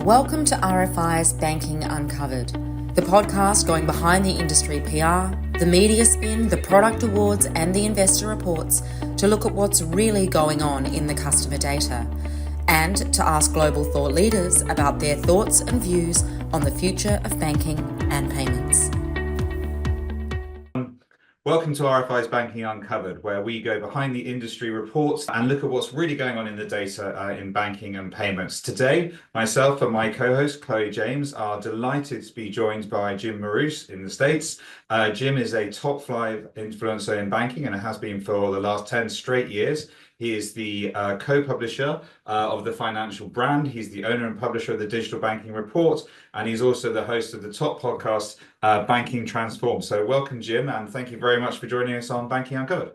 Welcome to RFI's Banking Uncovered, the podcast going behind the industry PR, the media spin, the product awards, and the investor reports to look at what's really going on in the customer data, and to ask global thought leaders about their thoughts and views on the future of banking and payments. Welcome to RFI's Banking Uncovered, where we go behind the industry reports and look at what's really going on in the data in banking and payments. Today, myself and my co-host, Chloe James, are delighted to be joined by Jim Marous in the States. Jim is a top 5 influencer in banking and has been for the last 10 straight years. He is the co-publisher of the Financial Brand. He's the owner and publisher of the Digital Banking Report, and he's also the host of the top podcast, Banking Transformed. So welcome, Jim, and thank you very much for joining us on Banking Uncovered.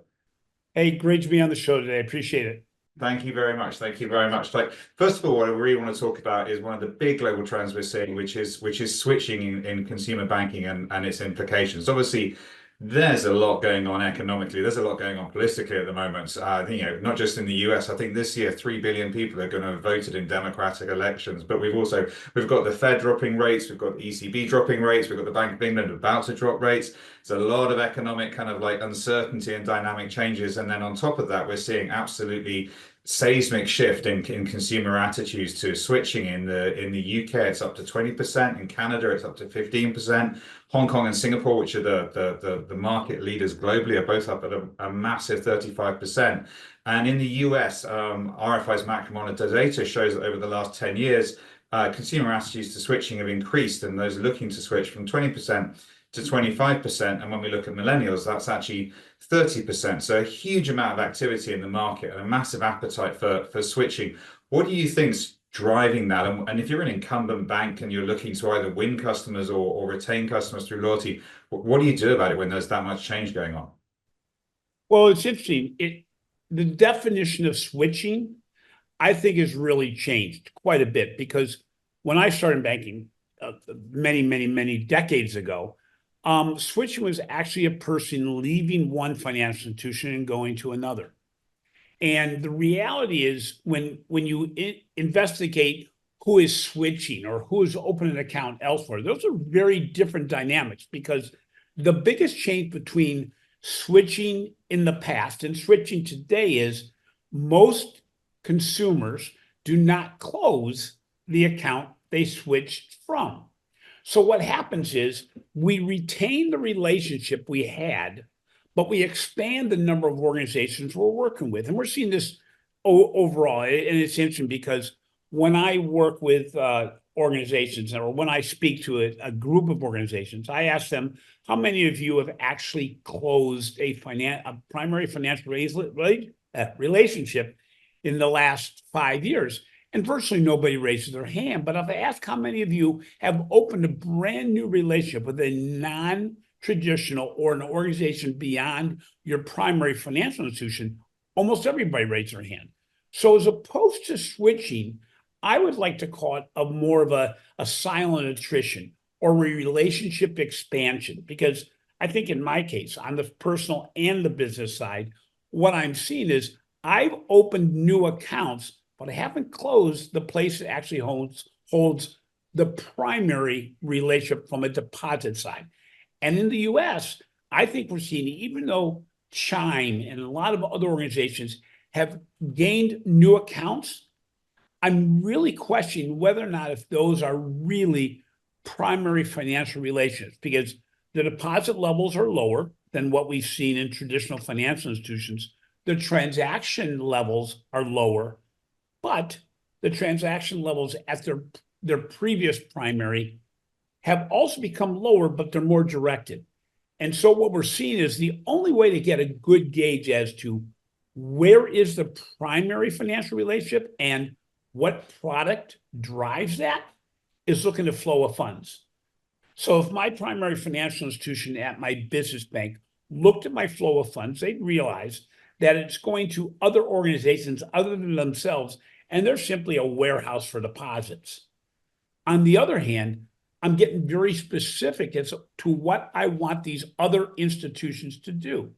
Hey, great to be on the show today. I appreciate it. Thank you very much. Thank you very much. First of all, what I really want to talk about is one of the big global trends we're seeing, which is switching in consumer banking and its implications. Obviously, there's a lot going on economically. There's a lot going on politically at the moment. Not just in the US. I think this year 3 billion people are going to have voted in democratic elections. But we've got the Fed dropping rates, we've got the ECB dropping rates, we've got the Bank of England about to drop rates. There's a lot of economic kind of like uncertainty and dynamic changes. And then on top of that, we're seeing absolutely seismic shift in consumer attitudes to switching. In the UK, it's up to 20%. In Canada, it's up to 15%. Hong Kong and Singapore, which are the market leaders globally, are both up at a massive 35%. And in the US, RFI's macro monitor data shows that over the last 10 years, consumer attitudes to switching have increased, and those looking to switch from 20% to 25%. And when we look at millennials, that's actually 30%. So a huge amount of activity in the market and a massive appetite for switching. What do you think's driving that? And if you're an incumbent bank and you're looking to either win customers or retain customers through loyalty, what do you do about it when there's that much change going on? Well, it's interesting. The definition of switching, I think, has really changed quite a bit, because when I started banking many decades ago, switching was actually a person leaving one financial institution and going to another. And the reality is, when you investigate who is switching or who is opening an account elsewhere, those are very different dynamics, because the biggest change between switching in the past and switching today is most consumers do not close the account they switched from. So what happens is we retain the relationship we had, but we expand the number of organizations we're working with. And we're seeing this overall. And it's interesting, because when I work with organizations, or when I speak to a group of organizations, I ask them, how many of you have actually closed a primary financial relationship in the last 5 years? And virtually nobody raises their hand. But if I ask how many of you have opened a brand new relationship with a non-traditional or an organization beyond your primary financial institution, almost everybody raised their hand. So as opposed to switching, I would like to call it more of a silent attrition or a relationship expansion, because I think in my case, on the personal and the business side, what I'm seeing is I've opened new accounts, but I haven't closed the place that actually holds the primary relationship from a deposit side. And in the US, I think we're seeing, even though Chime and a lot of other organizations have gained new accounts, I'm really questioning whether or not if those are really primary financial relationships, because the deposit levels are lower than what we've seen in traditional financial institutions. The transaction levels are lower, but the transaction levels at their previous primary have also become lower, but they're more directed. And so what we're seeing is the only way to get a good gauge as to where is the primary financial relationship and what product drives that is looking at flow of funds. So if my primary financial institution at my business bank looked at my flow of funds, they'd realize that it's going to other organizations other than themselves, and they're simply a warehouse for deposits. On the other hand, I'm getting very specific as to what I want these other institutions to do.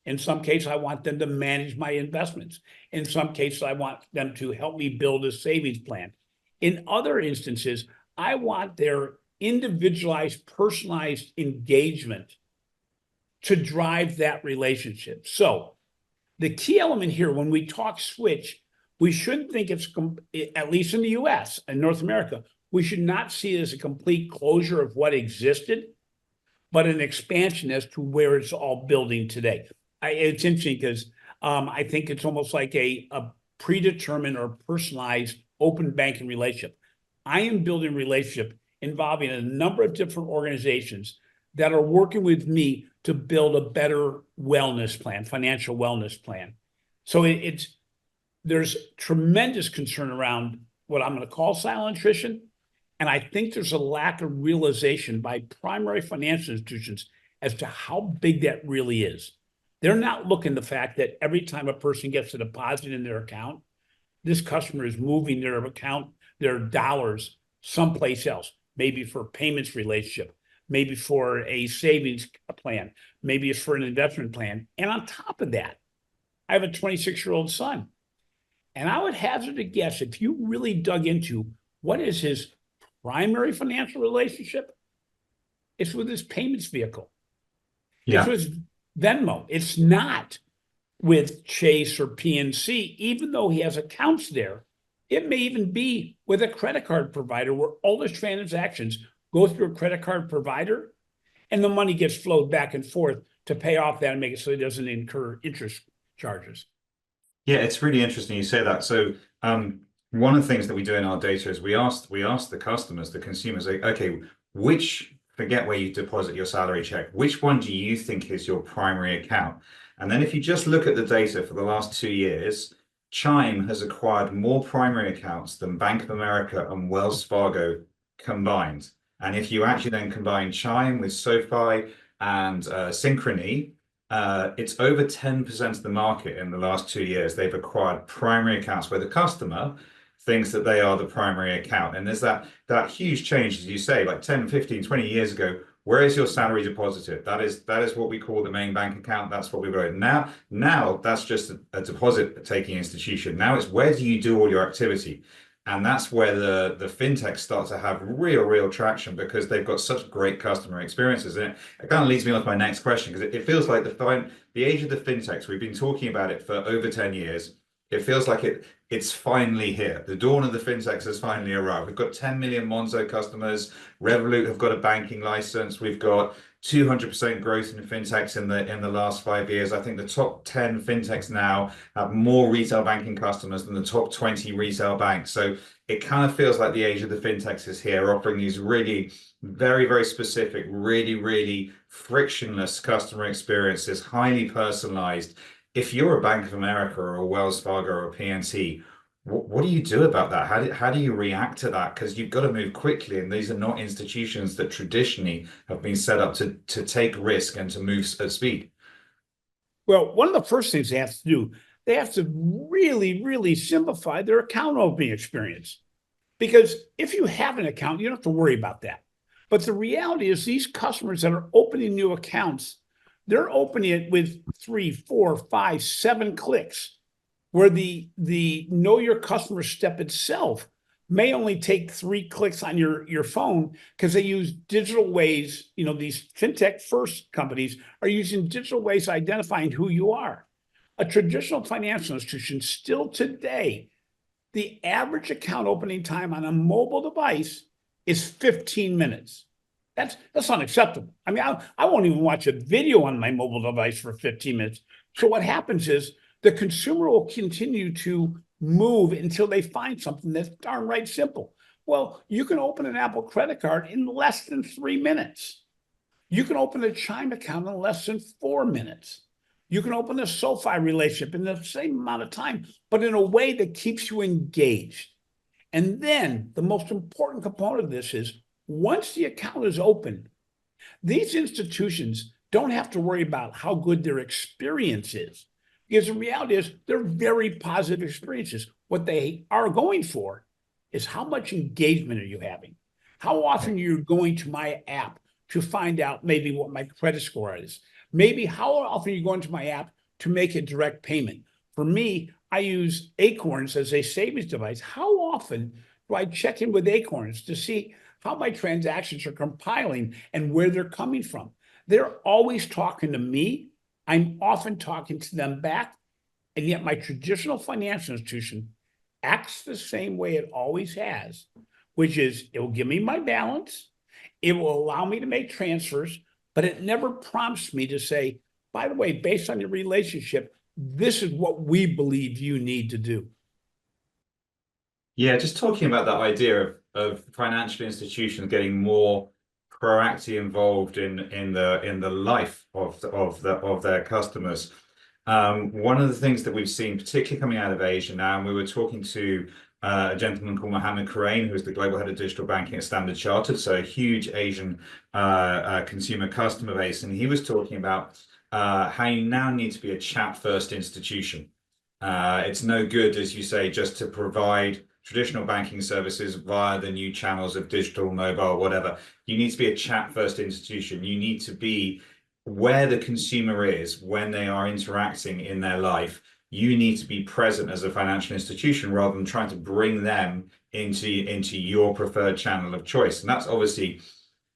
In some cases, I want them to manage my investments. In some cases, I want them to help me build a savings plan. In other instances, I want their individualized, personalized engagement to drive that relationship. So the key element here, when we talk switch, we shouldn't think it's, at least in the US and North America, we should not see it as a complete closure of what existed, but an expansion as to where it's all building today. It's interesting because I think it's almost like a predetermined or personalized open banking relationship. I am building a relationship involving a number of different organizations that are working with me to build a better wellness plan, financial wellness plan. So there's tremendous concern around what I'm going to call silent attrition. And I think there's a lack of realization by primary financial institutions as to how big that really is. They're not looking at the fact that every time a person gets a deposit in their account, this customer is moving their account, their dollars someplace else, maybe for a payments relationship, maybe for a savings plan, maybe it's for an investment plan. And on top of that, I have a 26-year-old son. And I would hazard a guess, if you really dug into what is his primary financial relationship, it's with his payments vehicle. Yeah. It's with Venmo. It's not with Chase or PNC, even though he has accounts there. It may even be with a credit card provider where all his transactions go through a credit card provider and the money gets flowed back and forth to pay off that and make it so he doesn't incur interest charges. Yeah, it's really interesting you say that. So one of the things that we do in our data is we ask the customers, the consumers, like, okay, forget where you deposit your salary check, which one do you think is your primary account? And then if you just look at the data for the last 2 years, Chime has acquired more primary accounts than Bank of America and Wells Fargo combined. And if you actually then combine Chime with SoFi and Synchrony, it's over 10% of the market in the last 2 years. They've acquired primary accounts where the customer thinks that they are the primary account. And there's that huge change, as you say, like 10, 15, 20 years ago. Where is your salary deposited? That is what we call the main bank account. That's what we wrote. Now that's just a deposit taking institution. Now it's where do you do all your activity? And that's where the fintechs start to have real traction because they've got such great customer experiences. And it kind of leads me on to my next question because it feels like the age of the fintechs, we've been talking about it for over 10 years. It feels like it's finally here. The dawn of the fintechs has finally arrived. We've got 10 million Monzo customers. Revolut have got a banking license. We've got 200% growth in fintechs in the last 5 years. I think the top 10 fintechs now have more retail banking customers than the top 20 retail banks. So it kind of feels like the age of the fintechs is here, offering these really very specific, really frictionless customer experiences, highly personalized. If you're a Bank of America or a Wells Fargo or a PNC, what do you do about that? How do you react to that? Because you've got to move quickly, and these are not institutions that traditionally have been set up to take risk and to move at speed. Well, one of the first things they have to do, they have to really simplify their account opening experience. Because if you have an account, you don't have to worry about that. But the reality is these customers that are opening new accounts, they're opening it with 3, 4, 5, 7 clicks, where the know your customer step itself may only take 3 clicks on your phone because they use digital ways. You know, these fintech first companies are using digital ways of identifying who you are. A traditional financial institution still today, the average account opening time on a mobile device is 15 minutes. That's unacceptable. I mean, I won't even watch a video on my mobile device for 15 minutes. So what happens is the consumer will continue to move until they find something that's darn right simple. Well, you can open an Apple credit card in less than 3 minutes. You can open a Chime account in less than 4 minutes. You can open a SoFi relationship in the same amount of time, but in a way that keeps you engaged. And then the most important component of this is once the account is open, these institutions don't have to worry about how good their experience is. Because the reality is they're very positive experiences. What they are going for is how much engagement are you having? How often are you going to my app to find out maybe what my credit score is? Maybe how often are you going to my app to make a direct payment? For me, I use Acorns as a savings device. How often Do I check in with Acorns to see how my transactions are compiling and where they're coming from? They're always talking to me. I'm often talking to them back. And yet my traditional financial institution acts the same way it always has, which is it will give me my balance. It will allow me to make transfers, but it never prompts me to say, by the way, based on your relationship, this is what we believe you need to do. Yeah, just talking about that idea of financial institutions getting more proactively involved in the life of their customers. One of the things that we've seen, particularly coming out of Asia now, and we were talking to a gentleman called Mohammed Karain, who is the global head of digital banking at Standard Chartered, so a huge Asian consumer customer base, and he was talking about how you now need to be a chat-first institution. It's no good, as you say, just to provide traditional banking services via the new channels of digital, mobile, whatever. You need to be a chat-first institution. You need to be where the consumer is when they are interacting in their life. You need to be present as a financial institution rather than trying to bring them into your preferred channel of choice. And that's obviously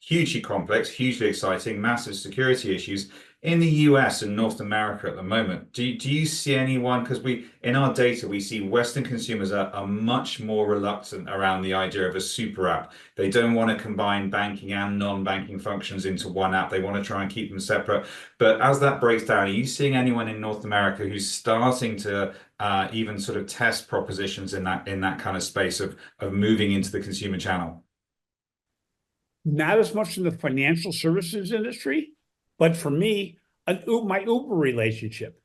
hugely complex, hugely exciting, massive security issues in the US and North America at the moment. Do you see anyone, because in our data, we see Western consumers are much more reluctant around the idea of a super app. They don't want to combine banking and non-banking functions into one app. They want to try and keep them separate. But as that breaks down, are you seeing anyone in North America who's starting to even sort of test propositions in that kind of space of moving into the consumer channel? Not as much in the financial services industry, but for me, my Uber relationship.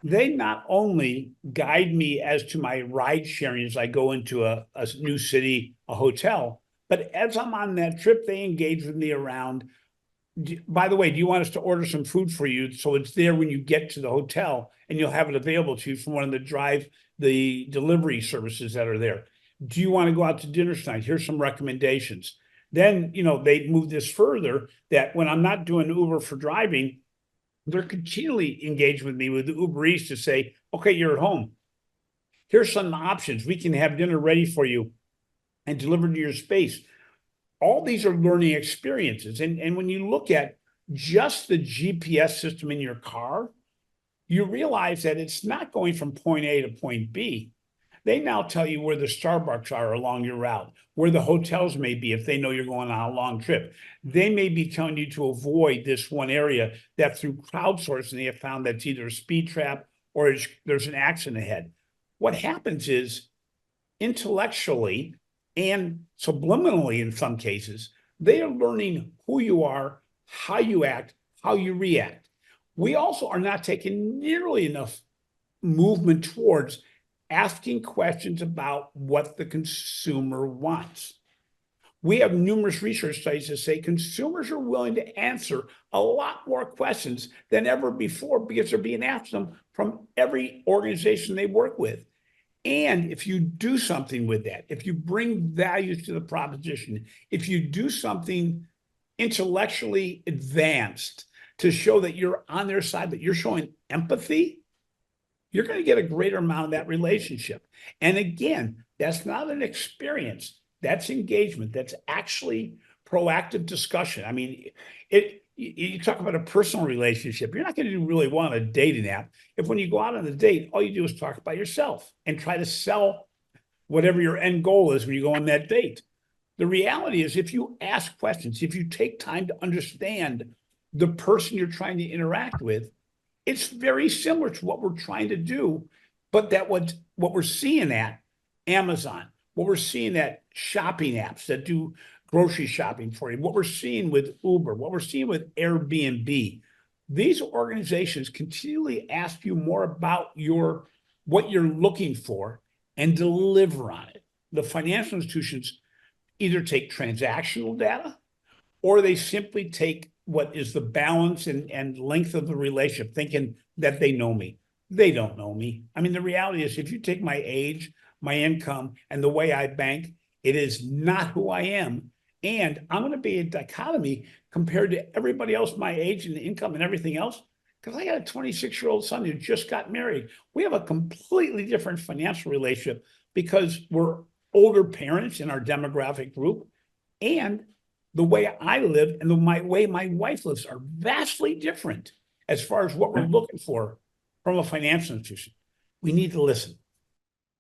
They not only guide me as to my ride sharing as I go into a new city, a hotel, but as I'm on that trip, they engage with me around, by the way, do you want us to order some food for you so it's there when you get to the hotel and you'll have it available to you from one of the delivery services that are there? Do you want to go out to dinner tonight? Here's some recommendations. Then, they move this further that when I'm not doing Uber for driving, they're continually engaged with me with the Uber Eats to say, okay, you're at home. Here's some options. We can have dinner ready for you and delivered to your space. All these are learning experiences. And when you look at just the GPS system in your car, you realize that it's not going from point A to point B. They now tell you where the Starbucks are along your route, where the hotels may be if they know you're going on a long trip. They may be telling you to avoid this one area that through crowdsourcing they have found that's either a speed trap or there's an accident ahead. What happens is intellectually and subliminally in some cases, they are learning who you are, how you act, how you react. We also are not taking nearly enough movement towards asking questions about what the consumer wants. We have numerous research studies that say consumers are willing to answer a lot more questions than ever before because they're being asked them from every organization they work with. And if you do something with that, if you bring values to the proposition, if you do something intellectually advanced to show that you're on their side, that you're showing empathy, you're going to get a greater amount of that relationship. And again, that's not an experience. That's engagement. That's actually proactive discussion. I mean, you talk about a personal relationship. You're not going to really want a dating app if when you go out on a date, all you do is talk about yourself and try to sell whatever your end goal is when you go on that date. The reality is if you ask questions, if you take time to understand the person you're trying to interact with, it's very similar to what we're trying to do, but that what we're seeing at Amazon, what we're seeing at shopping apps that do grocery shopping for you, what we're seeing with Uber, what we're seeing with Airbnb, these organizations continually ask you more about what you're looking for and deliver on it. The financial institutions either take transactional data or they simply take what is the balance and length of the relationship, thinking that they know me. They don't know me. I mean, the reality is if you take my age, my income, and the way I bank, it is not who I am. And I'm going to be a dichotomy compared to everybody else my age and income and everything else, because I got a 26-year-old son who just got married. We have a completely different financial relationship because we're older parents in our demographic group, and the way I live and way my wife lives are vastly different as far as what we're looking for from a financial institution. We need to listen.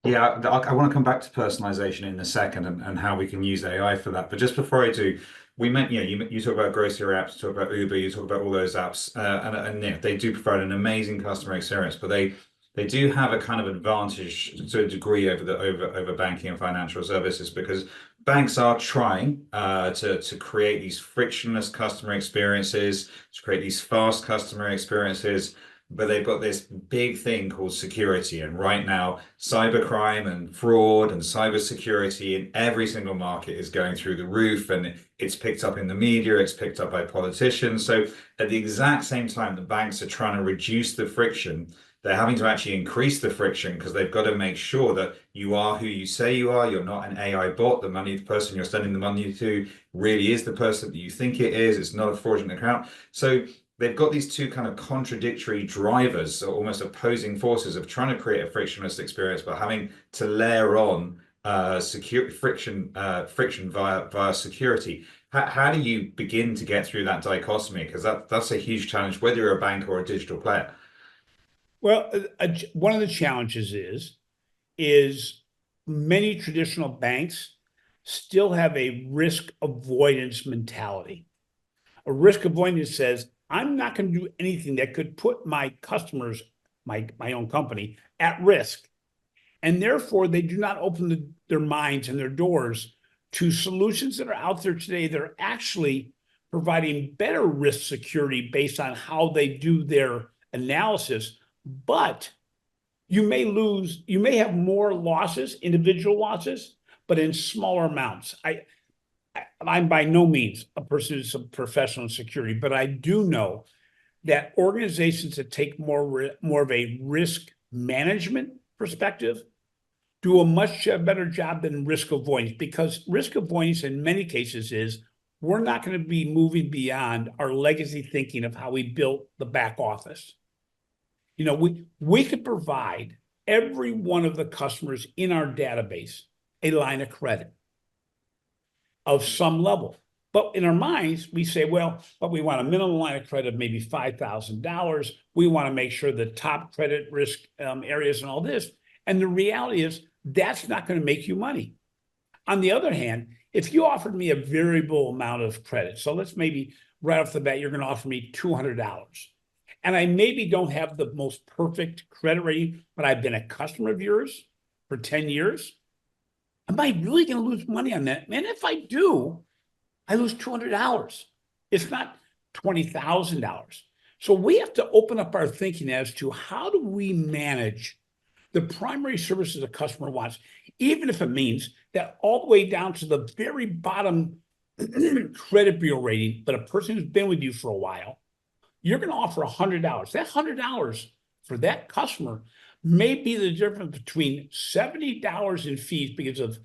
Yeah, I want to come back to personalization in a second and how we can use AI for that. But just before I do, we meant, you talk about grocery apps, you talk about Uber, you talk about all those apps, and they do provide an amazing customer experience, but they do have a kind of advantage to a degree over banking and financial services, because banks are trying to create these frictionless customer experiences, to create these fast customer experiences. But they've got this big thing called security. And right now, cybercrime and fraud and cybersecurity in every single market is going through the roof. And it's picked up in the media, it's picked up by politicians. So at the exact same time, the banks are trying to reduce the friction. They're having to actually increase the friction, because they've got to make sure that you are who you say you are. You're not an AI bot. The person you're sending the money to really is the person that you think it is. It's not a fraudulent account. So they've got these two kind of contradictory drivers, or almost opposing forces, of trying to create a frictionless experience, but having to layer on friction via security. How do you begin to get through that dichotomy? Because that's a huge challenge, whether you're a bank or a digital player. Well, one of the challenges is many traditional banks still have a risk avoidance mentality. A risk avoidance says, I'm not going to do anything that could put my customers, my own company, at risk. And therefore, they do not open their minds and their doors to solutions that are out there today that are actually providing better risk security based on how they do their analysis. But you may have more losses, individual losses, but in smaller amounts. I'm by no means a person who's a professional in security, but I do know that organizations that take more of a risk management perspective do a much better job than risk avoidance, because risk avoidance in many cases is we're not going to be moving beyond our legacy thinking of how we built the back office. We could provide every one of the customers in our database a line of credit of some level. But in our minds, we say, well, but we want a minimum line of credit of maybe $5,000. We want to make sure the top credit risk areas and all this. And the reality is that's not going to make you money. On the other hand, if you offered me a variable amount of credit, so let's maybe right off the bat, you're going to offer me $200. And I maybe don't have the most perfect credit rating, but I've been a customer of yours for 10 years. Am I really going to lose money on that? Man, if I do, I lose $200. It's not $20,000. So we have to open up our thinking as to how do we manage the primary services a customer wants, even if it means that all the way down to the very bottom credit bureau rating, but a person who's been with you for a while, you're going to offer $100. That $100 for that customer may be the difference between $70 in fees because of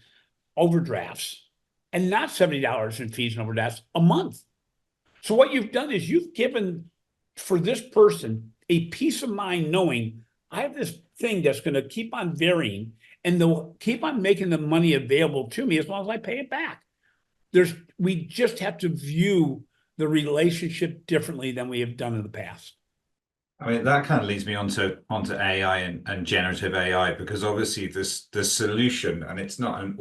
overdrafts and not $70 in fees and overdrafts a month. So what you've done is you've given, for this person, a peace of mind knowing I have this thing that's going to keep on varying and they'll keep on making the money available to me as long as I pay it back. We just have to view the relationship differently than we have done in the past. I mean, that kind of leads me onto AI and generative AI, because obviously the solution, and it's not an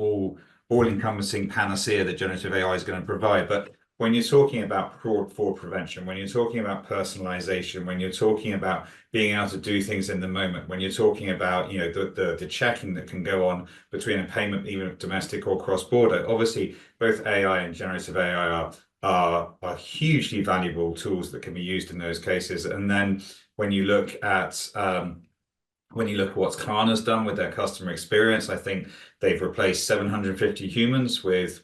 all-encompassing panacea that generative AI is going to provide, but when you're talking about fraud prevention, when you're talking about personalization, when you're talking about being able to do things in the moment, when you're talking about the checking that can go on between a payment, even domestic or cross-border, obviously both AI and generative AI are hugely valuable tools that can be used in those cases. And then when you look at what Klarna's done with their customer experience, I think they've replaced 750 humans with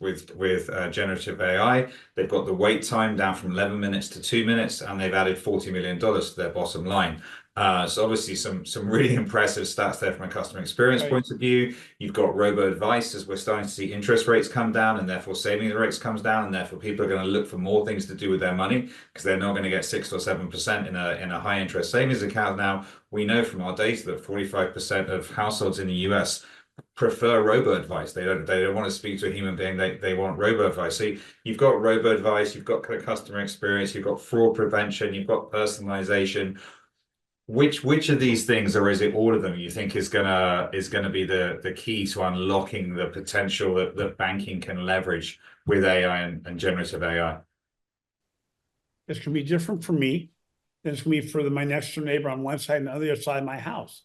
generative AI. They've got the wait time down from 11 minutes to 2 minutes, and they've added $40 million to their bottom line. So obviously some really impressive stats there from a customer experience point of view. You've got robo-advice, as we're starting to see interest rates come down, and therefore savings rates comes down, and therefore people are going to look for more things to do with their money, because they're not going to get 6 or 7% in a high interest savings account. Now, we know from our data that 45% of households in the US prefer robo advice. They don't want to speak to a human being. They want robo advice. So you've got robo advice, you've got kind of customer experience, you've got fraud prevention, you've got personalization. Which of these things, or is it all of them, you think is gonna be the key to unlocking the potential that banking can leverage with AI and generative AI? It's going to be different for me than it's going to be for my next door neighbor on one side and the other side of my house.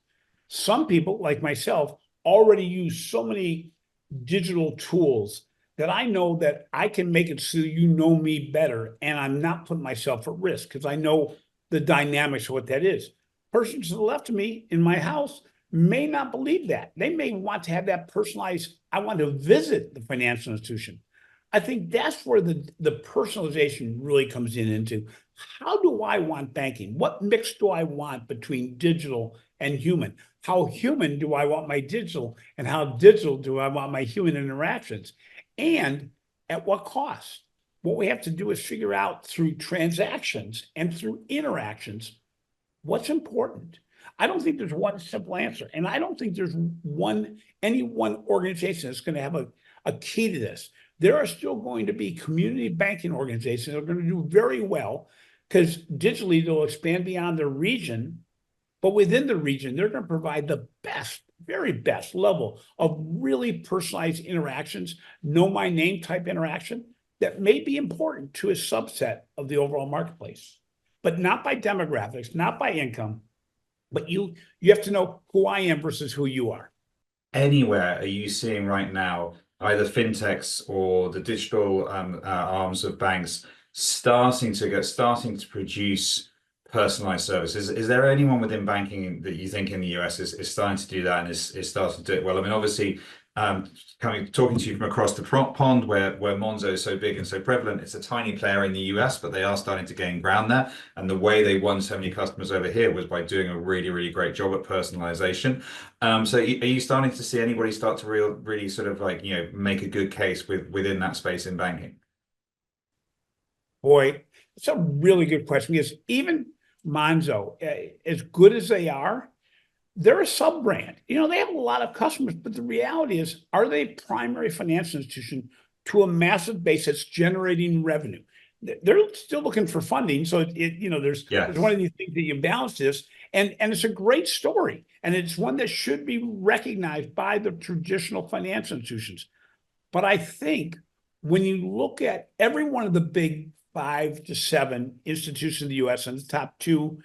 Some people, like myself, already use so many digital tools that I know that I can make it so you know me better, and I'm not putting myself at risk because I know the dynamics of what that is. Person to the left of me in my house may not believe that. They may want to have that personalized, I want to visit the financial institution. I think that's where the personalization really comes into how do I want banking? What mix do I want between digital and human? How human do I want my digital, and how digital do I want my human interactions? And at what cost? What we have to do is figure out through transactions and through interactions what's important. I don't think there's one simple answer. And I don't think there's any one organization that's going to have a key to this. There are still going to be community banking organizations that are going to do very well because digitally they'll expand beyond their region. But within the region, they're going to provide the best, very best level of really personalized interactions, know my name type interaction that may be important to a subset of the overall marketplace, but not by demographics, not by income, but you have to know who I am versus who you are. Anywhere are you seeing right now, either fintechs or the digital arms of banks starting to produce personalized services? Is there anyone within banking that you think in the US is starting to do that and is starting to do it well? I mean, obviously, talking to you from across the pond where Monzo is so big and so prevalent, it's a tiny player in the US, but they are starting to gain ground there. And the way they won so many customers over here was by doing a really, really great job at personalization. So are you starting to see anybody start to really sort of like, make a good case within that space in banking? Boy, it's a really good question because even Monzo, as good as they are, they're a sub brand. They have a lot of customers, but the reality is, are they a primary financial institution to a massive base that's generating revenue? They're still looking for funding. So there's one of these things that you balance this, and it's a great story. And it's one that should be recognized by the traditional financial institutions. But I think when you look at every one of the big 5 to 7 institutions in the US and the top 2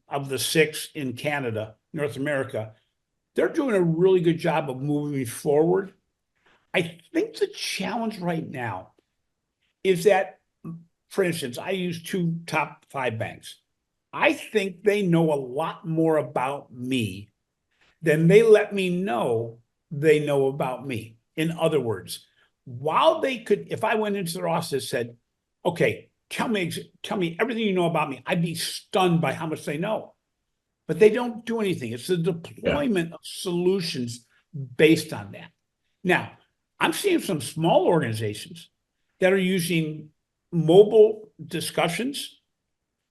of the 6 in Canada, North America, they're doing a really good job of moving forward. I think the challenge right now is that, for instance, I use 2 top 5 banks. I think they know a lot more about me than they let me know they know about me. In other words, while they could, if I went into their office and said, okay, tell me everything you know about me, I'd be stunned by how much they know. But they don't do anything. It's the deployment of solutions based on that. Now, I'm seeing some small organizations that are using mobile discussions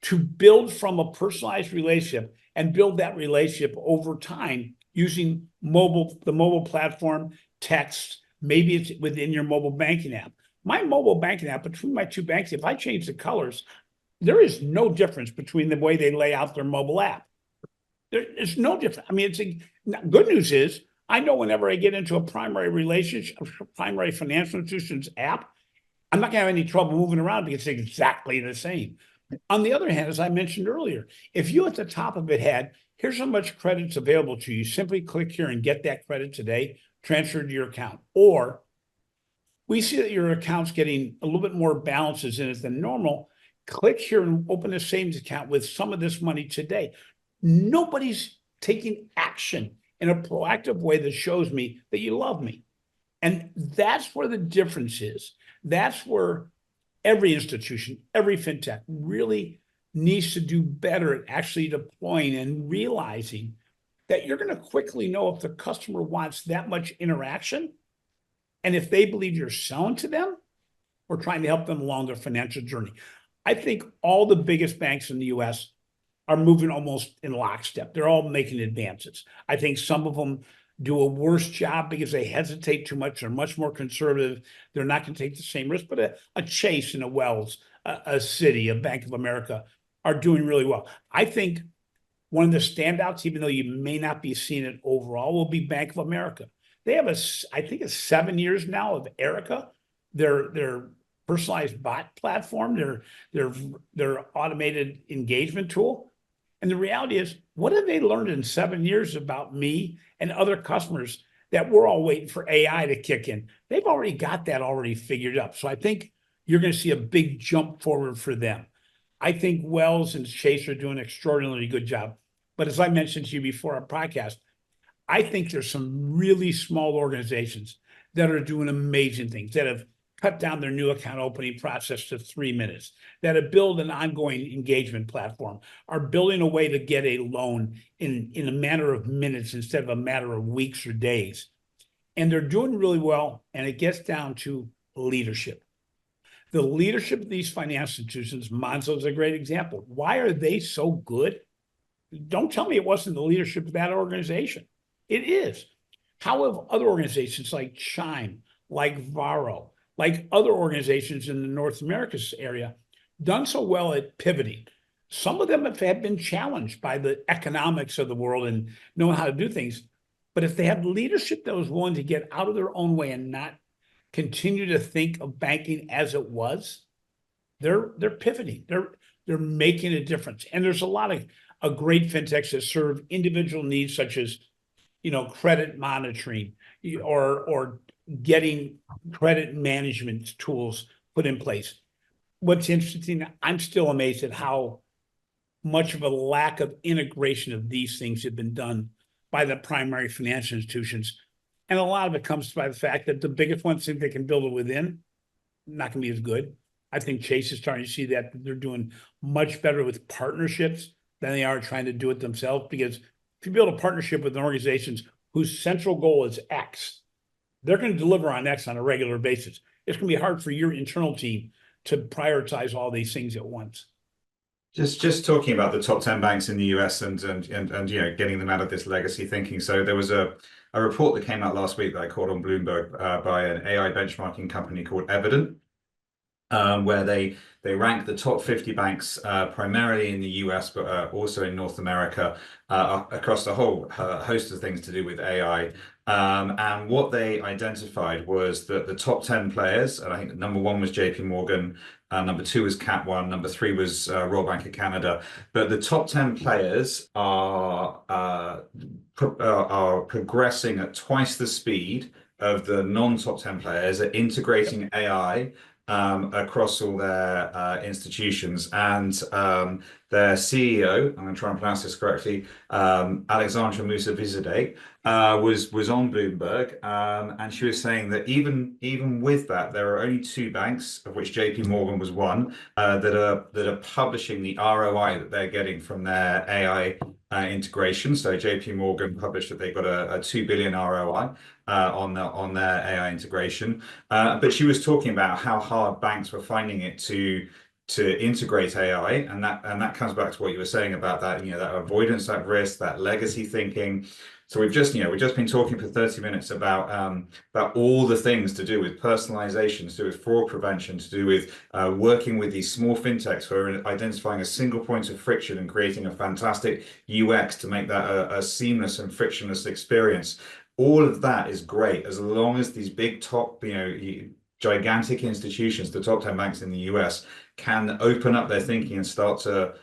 to build from a personalized relationship and build that relationship over time using the mobile platform, text, maybe it's within your mobile banking app. My mobile banking app, between my 2 banks, if I change the colors, there is no difference between the way they lay out their mobile app. It's no different. I mean, good news is I know whenever I get into a primary relationship, primary financial institution's app, I'm not going to have any trouble moving around because it's exactly the same. On the other hand, as I mentioned earlier, if you at the top of it had, here's how much credit's available to you, simply click here and get that credit today, transferred to your account. Or we see that your account's getting a little bit more balances in it than normal. Click here and open a savings account with some of this money today. Nobody's taking action in a proactive way that shows me that you love me. And that's where the difference is. That's where every institution, every fintech really needs to do better at actually deploying and realizing that you're going to quickly know if the customer wants that much interaction and if they believe you're selling to them or trying to help them along their financial journey. I think all the biggest banks in the US are moving almost in lockstep. They're all making advances. I think some of them do a worse job because they hesitate too much. They're much more conservative. They're not going to take the same risk. But a Chase and a Wells, a Citi, a Bank of America are doing really well. I think one of the standouts, even though you may not be seeing it overall, will be Bank of America. They have I think it's 7 years now of Erica, their personalized bot platform, their automated engagement tool. And the reality is, what have they learned in 7 years about me and other customers that we're all waiting for AI to kick in? They've already got that already figured up. So I think you're going to see a big jump forward for them. I think Wells and Chase are doing an extraordinarily good job. But as I mentioned to you before our podcast, I think there's some really small organizations that are doing amazing things, that have cut down their new account opening process to 3 minutes, that have built an ongoing engagement platform, are building a way to get a loan in a matter of minutes instead of a matter of weeks or days. And they're doing really well. And it gets down to leadership. The leadership of these financial institutions, Monzo is a great example. Why are they so good? Don't tell me it wasn't the leadership of that organization. It is. How have other organizations like Chime, like Varo, like other organizations in the North America area done so well at pivoting? Some of them have been challenged by the economics of the world and knowing how to do things. But if they have leadership that was willing to get out of their own way and not continue to think of banking as it was, they're pivoting. They're making a difference. And there's a lot of great fintechs that serve individual needs, such as credit monitoring or getting credit management tools put in place. What's interesting, I'm still amazed at how much of a lack of integration of these things have been done by the primary financial institutions. And a lot of it comes by the fact that the biggest ones think they can build it within, not going to be as good. I think Chase is starting to see that they're doing much better with partnerships than they are trying to do it themselves. Because if you build a partnership with organizations whose central goal is X, they're going to deliver on X on a regular basis. It's going to be hard for your internal team to prioritize all these things at once. Just talking about the top 10 banks in the US and getting them out of this legacy thinking. So there was a report that came out last week that I caught on Bloomberg by an AI benchmarking company called Evident, where they rank the top 50 banks primarily in the US, but also in North America, across a whole host of things to do with AI. And what they identified was that the top 10 players, and I think number 1 was JP Morgan, number 2 was Cap One, number 3 was Royal Bank of Canada. But the top 10 players are progressing at twice the speed of the non-top 10 players at integrating AI across all their institutions. And their CEO, I'm going to try and pronounce this correctly, Alexandra Musa-Vizadeh, was on Bloomberg, and she was saying that even with that, there are only 2 banks, of which JP Morgan was one, that are publishing the ROI that they're getting from their AI integration. So JP Morgan published that they got a 2 billion ROI on their AI integration. But she was talking about how hard banks were finding it to integrate AI, and that comes back to what you were saying about that, that avoidance, that risk, that legacy thinking. So we've just been talking for 30 minutes about all the things to do with personalization, to do with fraud prevention, to do with working with these small fintechs who are identifying a single point of friction and creating a fantastic UX to make that a seamless and frictionless experience. All of that is great as long as these big top, gigantic institutions, the top 10 banks in the US, can open up their thinking and start to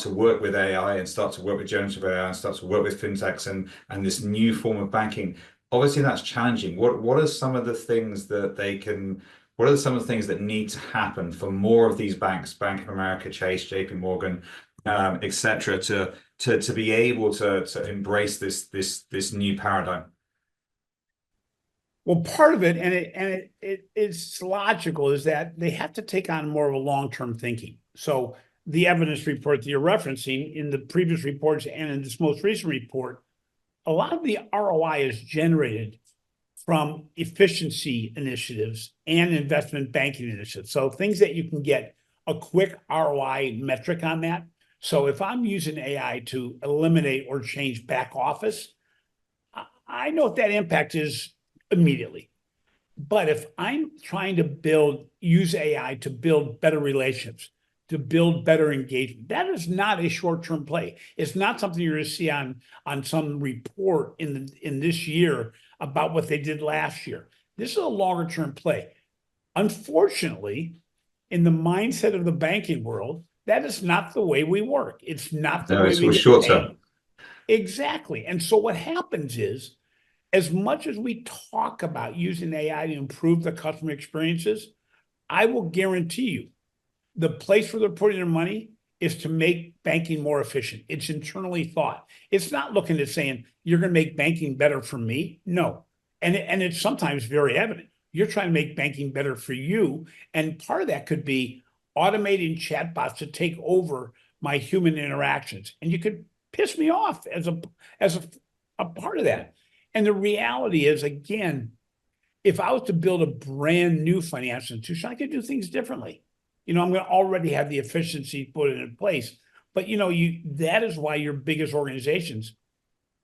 work with AI and start to work with generative AI and start to work with fintechs and this new form of banking. Obviously, that's challenging. What are some of the things that what are some of the things that need to happen for more of these banks, Bank of America, Chase, JP Morgan, etc., to be able to embrace this new paradigm? Well, part of it, and it's logical, is that they have to take on more of a long-term thinking. So the evidence report that you're referencing in the previous reports and in this most recent report, a lot of the ROI is generated from efficiency initiatives and investment banking initiatives. So things that you can get a quick ROI metric on that. So if I'm using AI to eliminate or change back office, I know what that impact is immediately. But if I'm trying to use AI to build better relationships, to build better engagement, that is not a short-term play. It's not something you're going to see on some report in this year about what they did last year. This is a longer-term play. Unfortunately, in the mindset of the banking world, that is not the way we work. It's not the way we get short paid. term. Exactly. And so what happens is, as much as we talk about using AI to improve the customer experiences, I will guarantee you the place where they're putting their money is to make banking more efficient. It's internally thought. It's not looking at saying, you're going to make banking better for me. No. And it's sometimes very evident. You're trying to make banking better for you. And part of that could be automating chatbots to take over my human interactions. And you could piss me off as a part of that. And the reality is, again, if I was to build a brand new financial institution, I could do things differently. I'm going to already have the efficiency put in place. But, that is why your biggest organizations,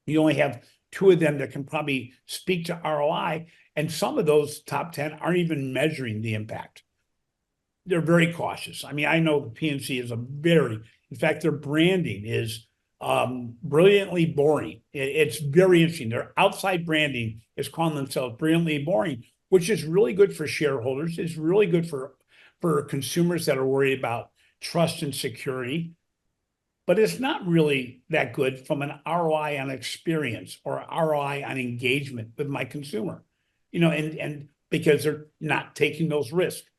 you only have 2 of them that can probably speak to ROI. And some of those top 10 aren't even measuring the impact. They're very cautious. I mean, I know the PNC is in fact, their branding is brilliantly boring. It's very interesting. Their outside branding is calling themselves brilliantly boring, which is really good for shareholders. It's really good for consumers that are worried about trust and security. But it's not really that good from an ROI on experience or ROI on engagement with my consumer, and because they're not taking those risks.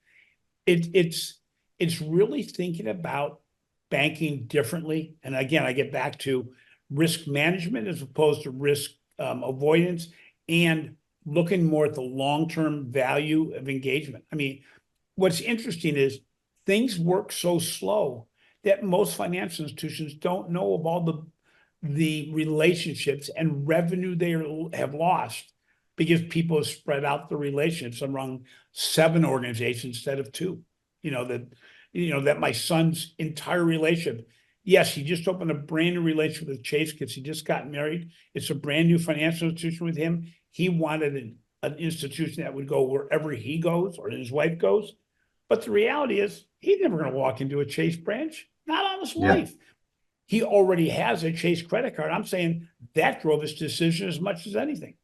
It's really thinking about banking differently. And again, I get back to risk management as opposed to risk avoidance, and looking more at the long-term value of engagement. I mean, what's interesting is things work so slow that most financial institutions don't know of all the relationships and revenue they have lost because people have spread out the relationships among 7 organizations instead of 2. That my son's entire relationship, yes, he just opened a brand new relationship with Chase because he just got married. It's a brand new financial institution with him. He wanted an institution that would go wherever he goes or his wife goes. But the reality is he's never going to walk into a Chase branch, not on his life. He already has a Chase credit card. I'm saying that drove his decision as much as anything.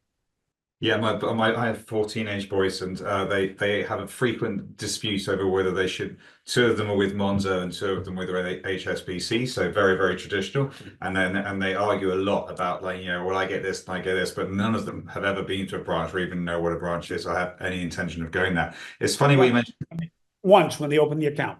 Yeah, I have 4 teenage boys, and they have a frequent dispute over whether they should. 2 of them are with Monzo, and 2 of them with HSBC, so very, very traditional. And they argue a lot about, like, well, I get this and I get this, but none of them have ever been to a branch or even know what a branch is or have any intention of going there. It's funny what you mentioned. Once when they opened the account.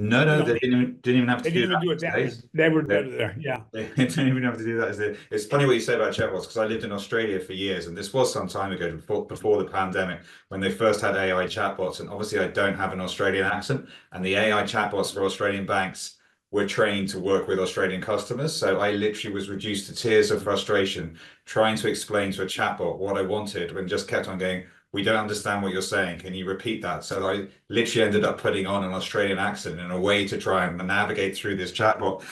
No, they didn't even have to do that. They were there. Yeah. They didn't even have to do that. It's funny what you say about chatbots, because I lived in Australia for years, and this was some time ago, before the pandemic, when they first had AI chatbots. And obviously I don't have an Australian accent, and the AI chatbots for Australian banks were trained to work with Australian customers. So I literally was reduced to tears of frustration trying to explain to a chatbot what I wanted, and just kept on going, we don't understand what you're saying. Can you repeat that? So I literally ended up putting on an Australian accent in a way to try and navigate through this chatbot.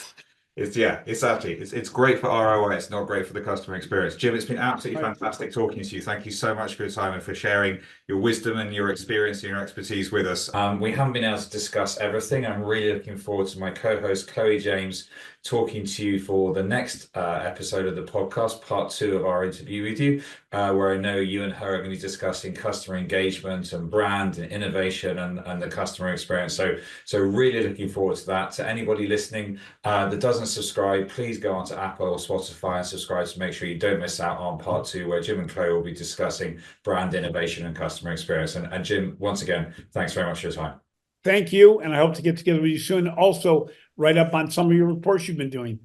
It's great for ROI. It's not great for the customer experience. Jim, it's been absolutely fantastic talking to you. Thank you so much for your time and for sharing your wisdom and your experience and your expertise with us. We haven't been able to discuss everything. I'm really looking forward to my co-host Chloe James talking to you for the next episode of the podcast, part 2 of our interview with you, where I know you and her are going to be discussing customer engagement and brand and innovation and the customer experience. So really looking forward to that. To anybody listening that doesn't subscribe, please go onto Apple or Spotify and subscribe to make sure you don't miss out on part 2, where Jim and Chloe will be discussing brand innovation and customer experience. And Jim, once again, thanks very much for your time. Thank you, and I hope to get together with you soon. Also, write up on some of your reports you've been doing.